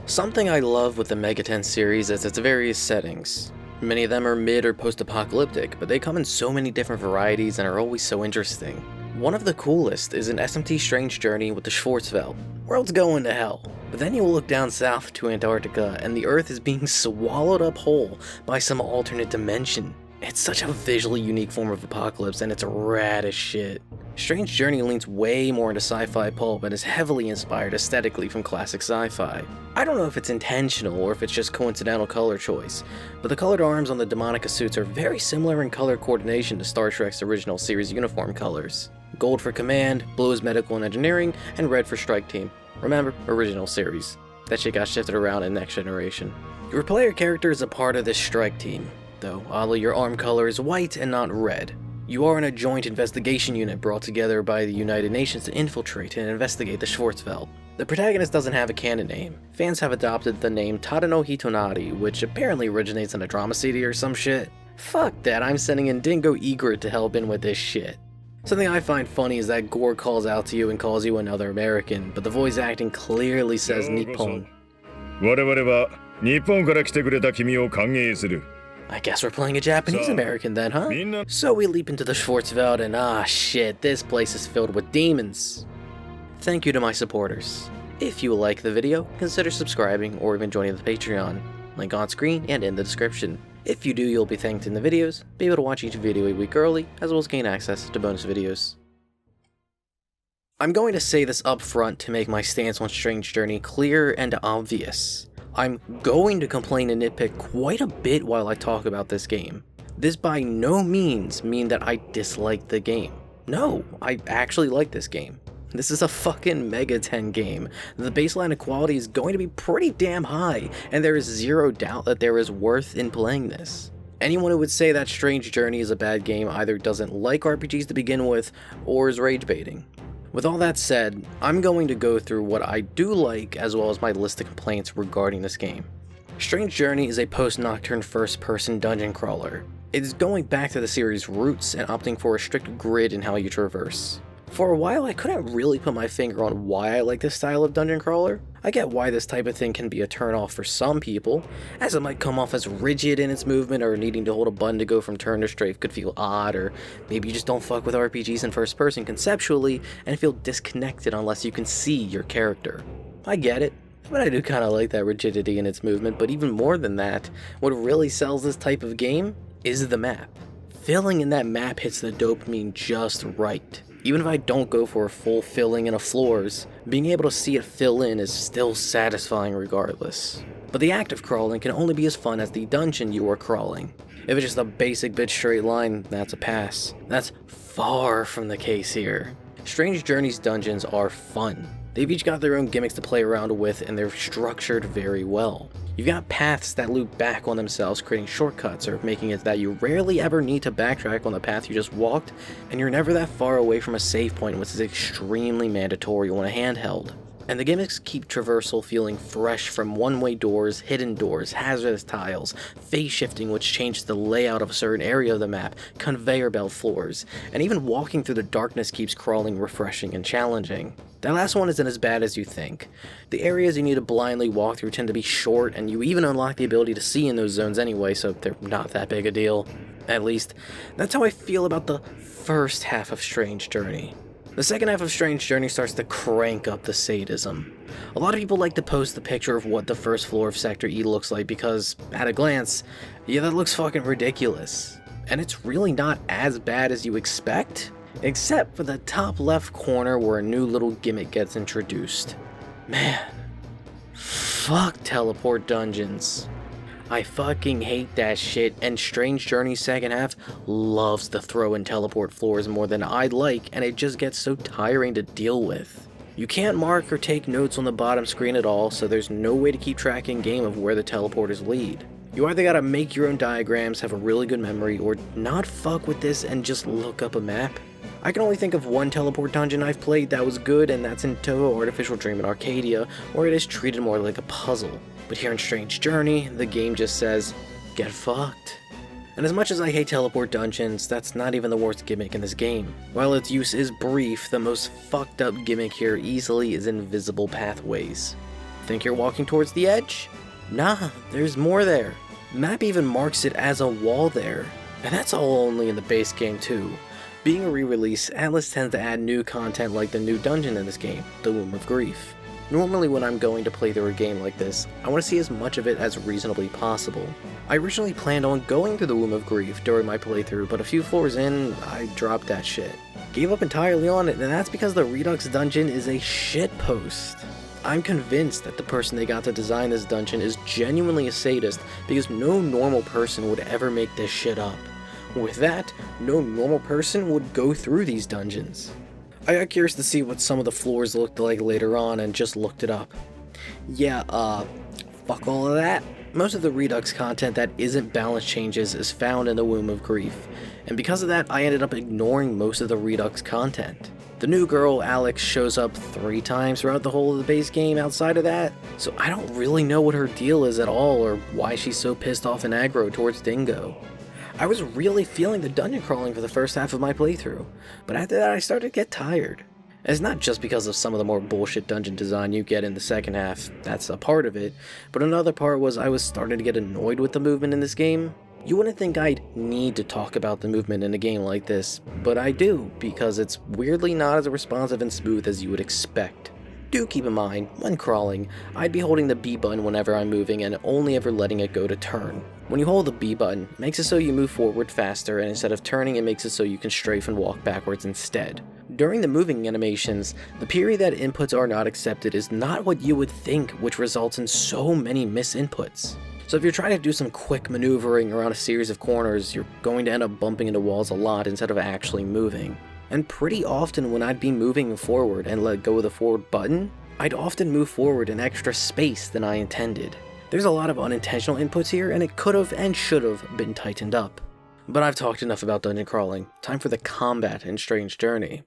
Something I love with the Decadence series is its various settings. Many of them are mid or post-apocalyptic, but they come in so many different varieties and are always so interesting. One of the coolest is an SMT Strange Journey with the Schwarzwald. World's going to hell, but then you will look down south to Antarctica and the Earth is being swallowed up whole by some alternate dimension. It's such a visually unique form of apocalypse and it's rad as shit. Strange Journey leans way more into sci-fi pulp and is heavily inspired aesthetically from classic sci-fi. I don't know if it's intentional or if it's just coincidental color choice, but the colored arms on the Demonica suits are very similar in color coordination to Star Trek's original series uniform colors. Gold for Command, blue is Medical and Engineering, and red for Strike Team. Remember, original series. That shit got shifted around in Next Generation. Your player character is a part of this Strike Team, though oddly your arm color is white and not red. You are in a joint investigation unit brought together by the United Nations to infiltrate and investigate the Schwarzwald. The protagonist doesn't have a canon name. Fans have adopted the name Tadano Hitonari, which apparently originates in a drama CD or some shit. Fuck that, I'm sending in Dingo Egret to help in with this shit. Something I find funny is that Gore calls out to you and calls you another American, but the voice acting clearly says Nippon. I guess we're playing a Japanese American then, huh? So we leap into the Schwarzwald and shit, this place is filled with demons. Thank you to my supporters. If you like the video, consider subscribing or even joining the Patreon. Link on screen and in the description. If you do, you'll be thanked in the videos, be able to watch each video a week early, as well as gain access to bonus videos. I'm going to say this up front to make my stance on Strange Journey clear and obvious. I'm going to complain and nitpick quite a bit while I talk about this game. This by no means mean that I dislike the game. No, I actually like this game. This is a fucking Mega 10 game. The baseline of quality is going to be pretty damn high, and there is zero doubt that there is worth in playing this. Anyone who would say that Strange Journey is a bad game either doesn't like RPGs to begin with, or is rage baiting. With all that said, I'm going to go through what I do like as well as my list of complaints regarding this game. Strange Journey is a post-Nocturne first-person dungeon crawler. It is going back to the series' roots and opting for a strict grid in how you traverse. For a while, I couldn't really put my finger on why I like this style of dungeon crawler. I get why this type of thing can be a turn-off for some people, as it might come off as rigid in its movement, or needing to hold a button to go from turn to strafe could feel odd, or maybe you just don't fuck with RPGs in first person conceptually and feel disconnected unless you can see your character. I get it, but I do kinda like that rigidity in its movement, but even more than that, what really sells this type of game is the map. Filling in that map hits the dopamine just right. Even if I don't go for a full filling in of floors, being able to see it fill in is still satisfying regardless. But the act of crawling can only be as fun as the dungeon you are crawling. If it's just a basic bitch straight line, that's a pass. That's far from the case here. Strange Journey's dungeons are fun. They've each got their own gimmicks to play around with and they're structured very well. You've got paths that loop back on themselves, creating shortcuts or making it that you rarely ever need to backtrack on the path you just walked, and you're never that far away from a save point, which is extremely mandatory on a handheld. And the gimmicks keep traversal feeling fresh, from one-way doors, hidden doors, hazardous tiles, phase shifting which changes the layout of a certain area of the map, conveyor belt floors, and even walking through the darkness keeps crawling refreshing and challenging. That last one isn't as bad as you think. The areas you need to blindly walk through tend to be short, and you even unlock the ability to see in those zones anyway, so they're not that big a deal. At least, that's how I feel about the first half of Strange Journey. The second half of Strange Journey starts to crank up the sadism. A lot of people like to post the picture of what the first floor of Sector E looks like because, at a glance, yeah, that looks fucking ridiculous. And it's really not as bad as you expect, except for the top left corner where a new little gimmick gets introduced. Man, fuck teleport dungeons. I fucking hate that shit, and Strange Journey's second half loves to throw in teleport floors more than I'd like, and it just gets so tiring to deal with. You can't mark or take notes on the bottom screen at all, so there's no way to keep track in game of where the teleporters lead. You either gotta make your own diagrams, have a really good memory, or not fuck with this and just look up a map. I can only think of one teleport dungeon I've played that was good, and that's in Toho Artificial Dream in Arcadia, where it is treated more like a puzzle. But here in Strange Journey, the game just says, get fucked. And as much as I hate teleport dungeons, that's not even the worst gimmick in this game. While its use is brief, the most fucked up gimmick here easily is invisible pathways. Think you're walking towards the edge? Nah, there's more there. The map even marks it as a wall there. And that's all only in the base game too. Being a re-release, Atlas tends to add new content like the new dungeon in this game, the Womb of Grief. Normally when I'm going to play through a game like this, I want to see as much of it as reasonably possible. I originally planned on going through the Womb of Grief during my playthrough, but a few floors in, I dropped that shit. Gave up entirely on it, and that's because the Redux dungeon is a shitpost. I'm convinced that the person they got to design this dungeon is genuinely a sadist because no normal person would ever make this shit up. With that, no normal person would go through these dungeons. I got curious to see what some of the floors looked like later on and just looked it up. Yeah, fuck all of that. Most of the Redux content that isn't balance changes is found in the Womb of Grief, and because of that I ended up ignoring most of the Redux content. The new girl, Alex, shows up 3 times throughout the whole of the base game outside of that, so I don't really know what her deal is at all or why she's so pissed off and aggro towards Dingo. I was really feeling the dungeon crawling for the first half of my playthrough, but after that I started to get tired. And it's not just because of some of the more bullshit dungeon design you get in the second half, that's a part of it, but another part was I was starting to get annoyed with the movement in this game. You wouldn't think I'd need to talk about the movement in a game like this, but I do, because it's weirdly not as responsive and smooth as you would expect. Do keep in mind, when crawling, I'd be holding the B button whenever I'm moving and only ever letting it go to turn. When you hold the B button, it makes it so you move forward faster, and instead of turning it makes it so you can strafe and walk backwards instead. During the moving animations, the period that inputs are not accepted is not what you would think, which results in so many misinputs. So if you're trying to do some quick maneuvering around a series of corners, you're going to end up bumping into walls a lot instead of actually moving. And pretty often when I'd be moving forward and let go of the forward button, I'd often move forward an extra space than I intended. There's a lot of unintentional inputs here, and it could have and should have been tightened up. But I've talked enough about dungeon crawling. Time for the combat in Strange Journey.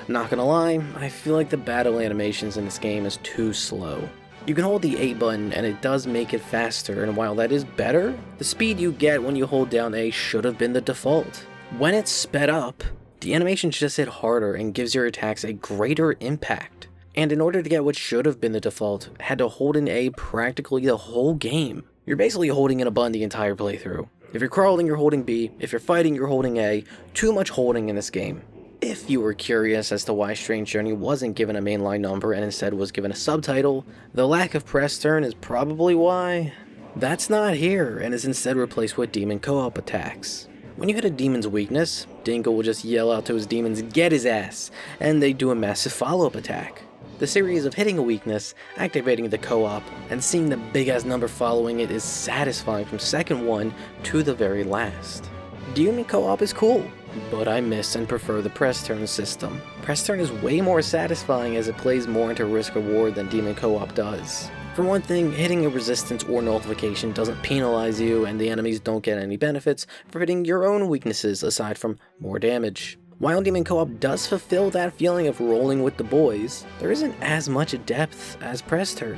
Not gonna lie, I feel like the battle animations in this game is too slow. You can hold the A button and it does make it faster, and while that is better, the speed you get when you hold down A should have been the default. When it's sped up, the animations just hit harder and gives your attacks a greater impact. And in order to get what should have been the default, had to hold in A practically the whole game. You're basically holding in a button the entire playthrough. If you're crawling, you're holding B. If you're fighting, you're holding A. Too much holding in this game. If you were curious as to why Strange Journey wasn't given a mainline number and instead was given a subtitle, the lack of press turn is probably why. That's not here and is instead replaced with demon co-op attacks. When you hit a demon's weakness, Dingo will just yell out to his demons, "Get his ass!" and they do a massive follow-up attack. The series of hitting a weakness, activating the co-op, and seeing the big-ass number following it is satisfying from second one to the very last. Demon co-op is cool, but I miss and prefer the press turn system. Press turn is way more satisfying as it plays more into risk-reward than demon co-op does. For one thing, hitting a resistance or nullification doesn't penalize you, and the enemies don't get any benefits for hitting your own weaknesses aside from more damage. While Demon Co-op does fulfill that feeling of rolling with the boys, there isn't as much depth as Press Turn.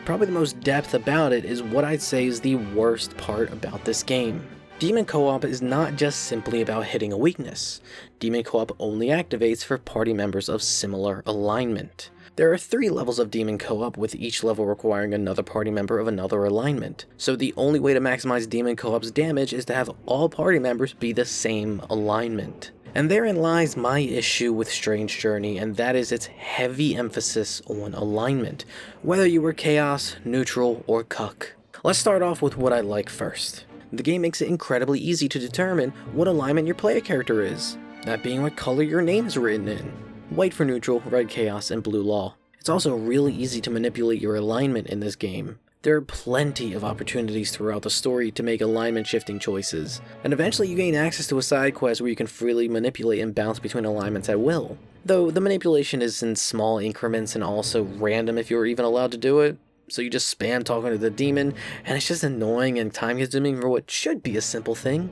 Probably the most depth about it is what I'd say is the worst part about this game. Demon Co-op is not just simply about hitting a weakness. Demon Co-op only activates for party members of similar alignment. There are 3 levels of Demon Co-op, with each level requiring another party member of another alignment. So the only way to maximize Demon Co-op's damage is to have all party members be the same alignment. And therein lies my issue with Strange Journey, and that is its heavy emphasis on alignment, whether you were Chaos, Neutral, or Cuck. Let's start off with what I like first. The game makes it incredibly easy to determine what alignment your player character is, that being what color your name is written in. White for Neutral, red Chaos, and blue Law. It's also really easy to manipulate your alignment in this game. There are plenty of opportunities throughout the story to make alignment shifting choices, and eventually you gain access to a side quest where you can freely manipulate and bounce between alignments at will. Though the manipulation is in small increments and also random if you're even allowed to do it, so you just spam talking to the demon, and it's just annoying and time consuming for what should be a simple thing.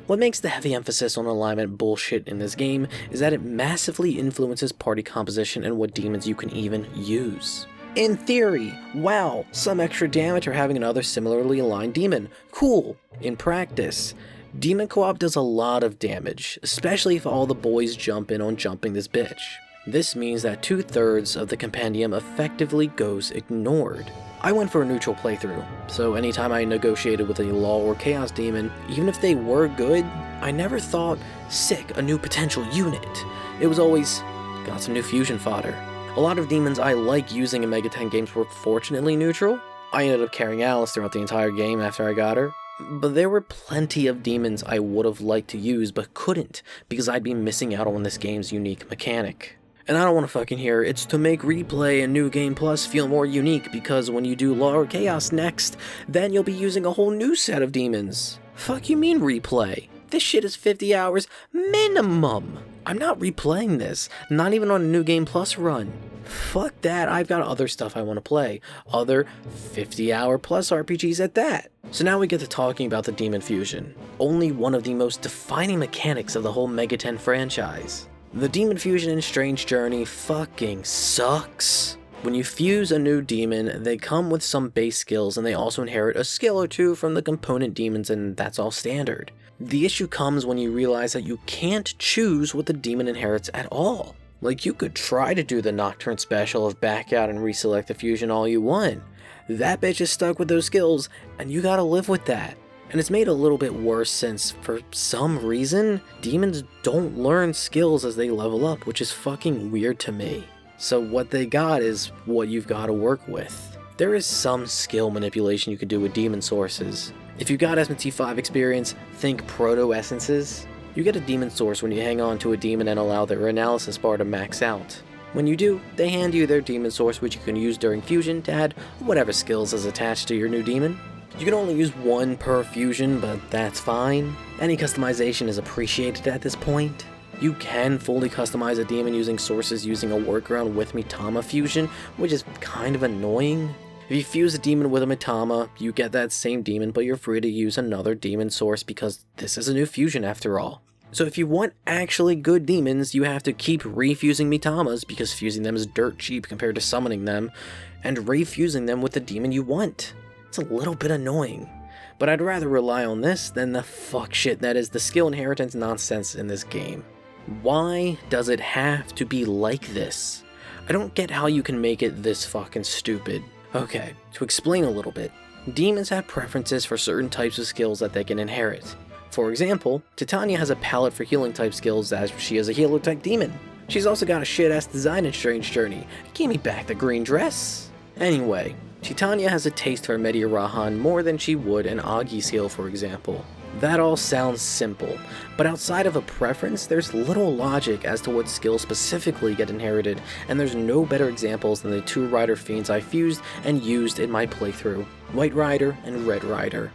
What makes the heavy emphasis on alignment bullshit in this game is that it massively influences party composition and what demons you can even use. In theory, wow, some extra damage for having another similarly aligned demon. Cool. In practice, Demon Co-op does a lot of damage, especially if all the boys jump in on jumping this bitch. This means that 2/3 of the compendium effectively goes ignored. I went for a neutral playthrough, so anytime I negotiated with a Law or Chaos Demon, even if they were good, I never thought, sick, a new potential unit. It was always, got some new fusion fodder. A lot of demons I like using in Mega 10 games were fortunately neutral. I ended up carrying Alice throughout the entire game after I got her, but there were plenty of demons I would have liked to use but couldn't because I'd be missing out on this game's unique mechanic. And I don't want to fucking hear it's to make Replay and New Game Plus feel more unique because when you do Law or Chaos next, then you'll be using a whole new set of demons. Fuck you mean Replay? This shit is 50 hours minimum. I'm not replaying this, not even on a New Game Plus run. Fuck that, I've got other stuff I want to play. Other 50-hour plus RPGs at that. So now we get to talking about the Demon Fusion. Only one of the most defining mechanics of the whole Mega 10 franchise. The Demon Fusion in Strange Journey fucking sucks. When you fuse a new demon, they come with some base skills and they also inherit a skill or two from the component demons, and that's all standard. The issue comes when you realize that you can't choose what the demon inherits at all. Like, you could try to do the Nocturne special of back out and reselect the fusion all you want. That bitch is stuck with those skills, and you gotta live with that. And it's made a little bit worse since, for some reason, demons don't learn skills as they level up, which is fucking weird to me. So what they got is what you've gotta work with. There is some skill manipulation you could do with demon sources. If you got SMT 5 experience, think proto-essences. You get a demon source when you hang on to a demon and allow their analysis bar to max out. When you do, they hand you their demon source, which you can use during fusion to add whatever skills is attached to your new demon. You can only use one per fusion, but that's fine. Any customization is appreciated at this point. You can fully customize a demon using sources using a workaround with Mitama fusion, which is kind of annoying. If you fuse a demon with a Mitama, you get that same demon, but you're free to use another demon source because this is a new fusion after all. So if you want actually good demons, you have to keep refusing Mitamas because fusing them is dirt cheap compared to summoning them, and refusing them with the demon you want. It's a little bit annoying, but I'd rather rely on this than the fuck shit that is the skill inheritance nonsense in this game. Why does it have to be like this? I don't get how you can make it this fucking stupid. Okay, to explain a little bit, demons have preferences for certain types of skills that they can inherit. For example, Titania has a palette for healing type skills as she is a healer type demon. She's also got a shit ass design in Strange Journey. Give me back the green dress. Anyway, Titania has a taste for Media Rahan more than she would an Agi's heal, for example. That all sounds simple, but outside of a preference, there's little logic as to what skills specifically get inherited, and there's no better examples than the two Rider Fiends I fused and used in my playthrough, White Rider and Red Rider.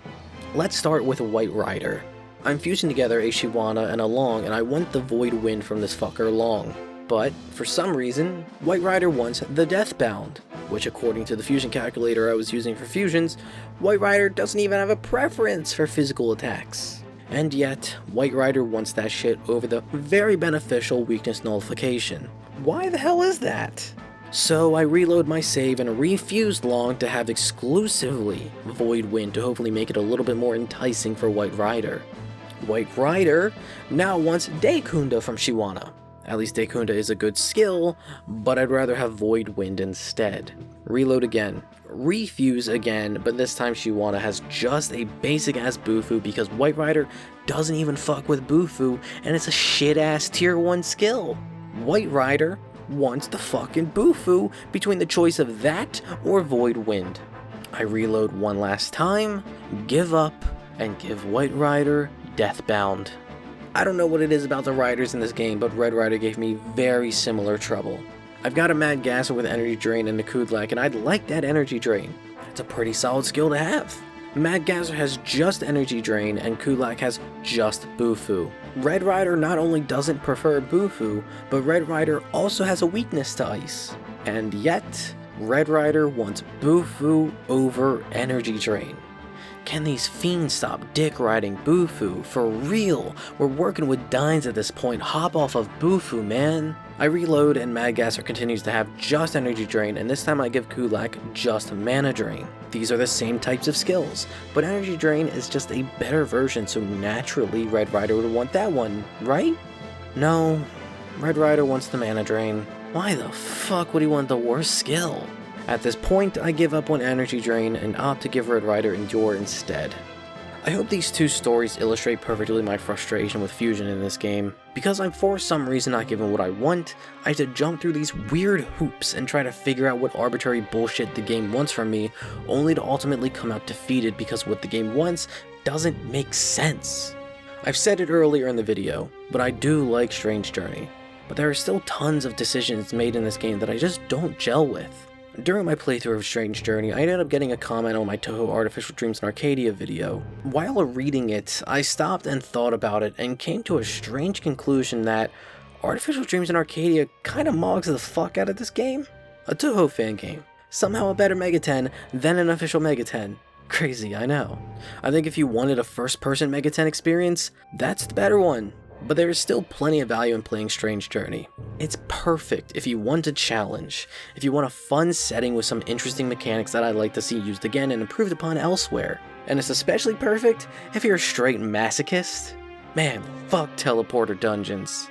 Let's start with White Rider. I'm fusing together a Shiwana and a Long, and I want the Void Wind from this fucker Long. But, for some reason, White Rider wants the Deathbound, which according to the fusion calculator I was using for fusions, White Rider doesn't even have a preference for physical attacks. And yet, White Rider wants that shit over the very beneficial weakness nullification. Why the hell is that? So I reload my save and refused Long to have exclusively Void Wind to hopefully make it a little bit more enticing for White Rider. White Rider now wants Dekunda from Shiwana. At least Dekunda is a good skill, but I'd rather have Void Wind instead. Reload again. Refuse again, but this time Shiwana has just a basic ass Bufu because White Rider doesn't even fuck with Bufu, and it's a shit ass tier 1 skill. White Rider wants the fucking Bufu between the choice of that or Void Wind. I reload one last time, give up, and give White Rider Deathbound. I don't know what it is about the riders in this game, but Red Rider gave me very similar trouble. I've got a Mad Gasser with Energy Drain and a Kudlak, and I'd like that Energy Drain. It's a pretty solid skill to have. Mad Gasser has just Energy Drain, and Kudlak has just Bufu. Red Rider not only doesn't prefer Bufu, but Red Rider also has a weakness to Ice. And yet, Red Rider wants Bufu over Energy Drain. Can these fiends stop dick riding Bufu? For real, we're working with Dines at this point, hop off of Bufu, man. I reload and Mad Gasser continues to have just Energy Drain, and this time I give Kulak just Mana Drain. These are the same types of skills, but Energy Drain is just a better version, so naturally Red Rider would want that one, right? No, Red Rider wants the Mana Drain. Why the fuck would he want the worst skill? At this point, I give up on Energy Drain and opt to give Red Rider Endure instead. I hope these two stories illustrate perfectly my frustration with Fusion in this game. Because I'm for some reason not given what I want, I have to jump through these weird hoops and try to figure out what arbitrary bullshit the game wants from me, only to ultimately come out defeated because what the game wants doesn't make sense. I've said it earlier in the video, but I do like Strange Journey. But there are still tons of decisions made in this game that I just don't gel with. During my playthrough of Strange Journey, I ended up getting a comment on my Touhou Artificial Dreams in Arcadia video. While reading it, I stopped and thought about it and came to a strange conclusion that Artificial Dreams in Arcadia kinda mogs the fuck out of this game. A Touhou fan game. Somehow a better Mega 10 than an official Mega 10. Crazy, I know. I think if you wanted a first-person Mega 10 experience, that's the better one. But there is still plenty of value in playing Strange Journey. It's perfect if you want a challenge, if you want a fun setting with some interesting mechanics that I'd like to see used again and improved upon elsewhere. And it's especially perfect if you're a straight masochist. Man, fuck teleporter dungeons.